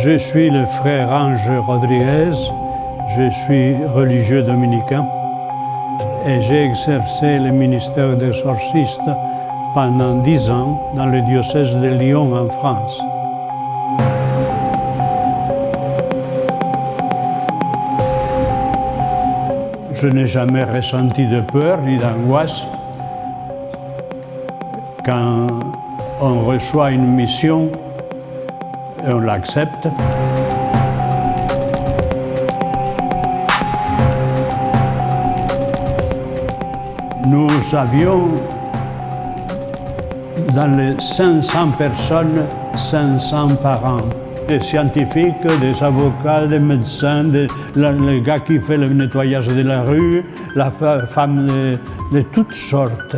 Je suis le frère Ange Rodriguez, je suis religieux dominicain et j'ai exercé le ministère d'exorciste pendant 10 ans dans le diocèse de Lyon en France. Je n'ai jamais ressenti de peur ni d'angoisse. Quand on reçoit une mission, on l'accepte. Nous avions dans les 500 personnes, 500 parents. Des scientifiques, des avocats, des médecins, le gars qui fait le nettoyage de la rue, la femme de toutes sortes.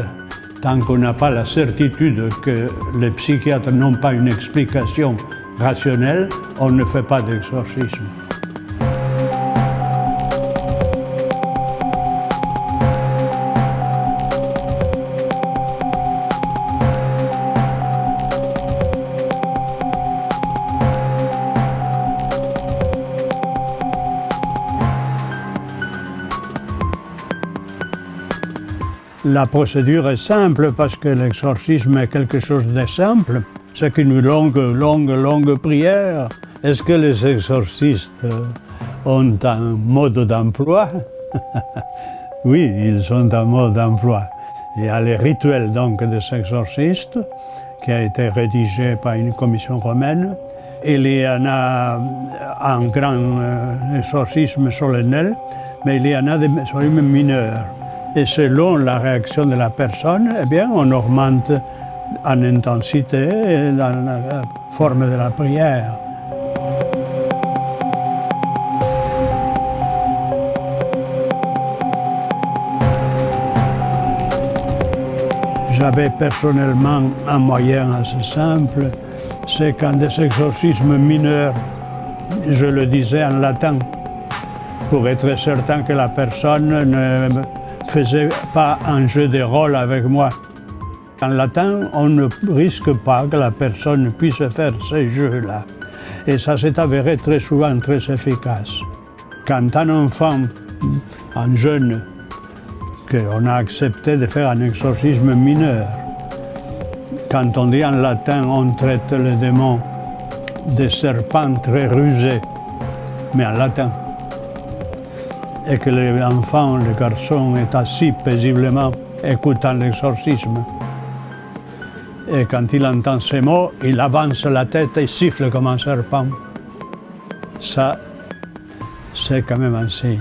Tant qu'on n'a pas la certitude que les psychiatres n'ont pas une explication rationnelle, on ne fait pas d'exorcisme. La procédure est simple parce que l'exorcisme est quelque chose de simple. C'est une longue prière. Est-ce que les exorcistes ont un mode d'emploi? Oui, ils ont un mode d'emploi. Il y a les rituels donc des exorcistes qui a été rédigé par une commission romaine. Il y en a un grand exorcisme solennel, mais il y en a des exorcismes mineurs. Et selon la réaction de la personne, eh bien, on augmente en intensité et dans la forme de la prière. J'avais personnellement un moyen assez simple, c'est quand des exorcismes mineurs, je le disais en latin, pour être certain que la personne ne faisait pas un jeu de rôle avec moi. En latin, on ne risque pas que la personne puisse faire ces jeux-là. Et ça s'est avéré très souvent très efficace. Quand un enfant, un jeune, qu'on a accepté de faire un exorcisme mineur, quand on dit en latin, on traite le démon de serpent très rusé, mais en latin. Et que l'enfant, le garçon, est assis paisiblement écoutant l'exorcisme. Et quand il entend ces mots, il avance la tête et siffle comme un serpent. Ça, c'est quand même un signe.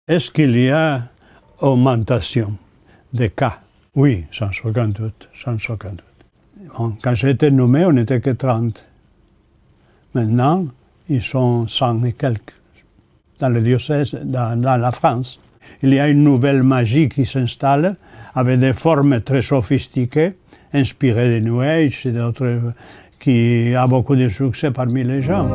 Est-ce qu'il y a augmentation des cas? Oui, sans aucun doute, sans aucun doute. Bon, quand j'ai été nommé, on n'était que 30. Maintenant, ils sont 100 et quelques dans le diocèse, dans la France. Il y a une nouvelle magie qui s'installe avec des formes très sophistiquées, inspirées de New Age et d'autres, qui a beaucoup de succès parmi les gens.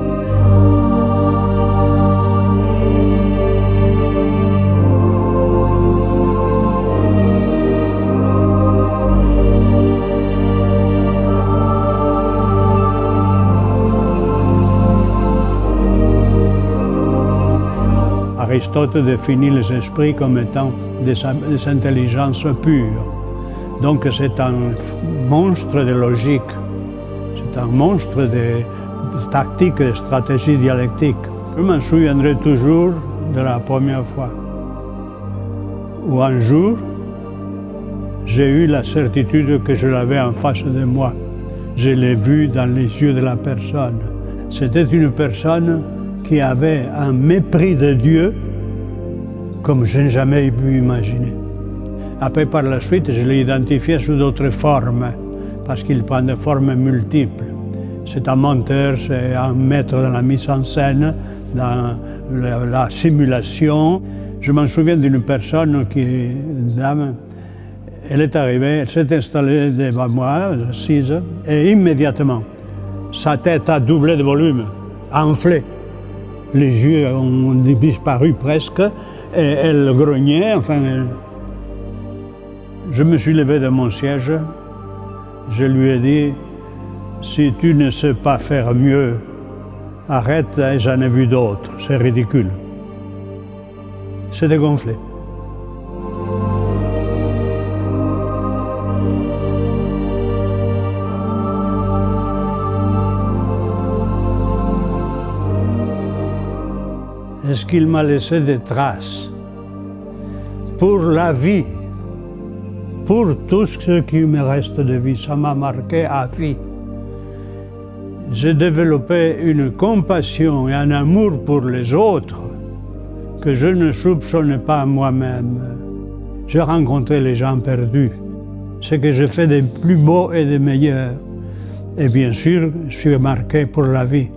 Aristote définit les esprits comme étant des intelligences pures. Donc c'est un monstre de logique, c'est un monstre de tactique, de stratégie dialectique. Je m'en souviendrai toujours de la première fois où un jour, j'ai eu la certitude que je l'avais en face de moi. Je l'ai vu dans les yeux de la personne. C'était une personne qui avait un mépris de Dieu comme je n'ai jamais pu imaginer. Après, par la suite, je l'ai identifié sous d'autres formes, parce qu'il prend des formes multiples. C'est un menteur, c'est un maître dans la mise en scène, dans la simulation. Je m'en souviens d'une personne une dame, elle est arrivée, elle s'est installée devant moi, assise, et immédiatement, sa tête a doublé de volume, a enflé. les yeux ont disparu presque, et elle grognait, enfin... Je me suis levé de mon siège, je lui ai dit, si tu ne sais pas faire mieux, arrête, j'en ai vu d'autres, c'est ridicule. C'est dégonflé. Est-ce qu'il m'a laissé des traces pour la vie, pour tout ce qui me reste de vie? Ça m'a marqué à vie. J'ai développé une compassion et un amour pour les autres que je ne soupçonnais pas moi-même. J'ai rencontré les gens perdus, ce que j'ai fait des plus beaux et des meilleurs. Et bien sûr, je suis marqué pour la vie.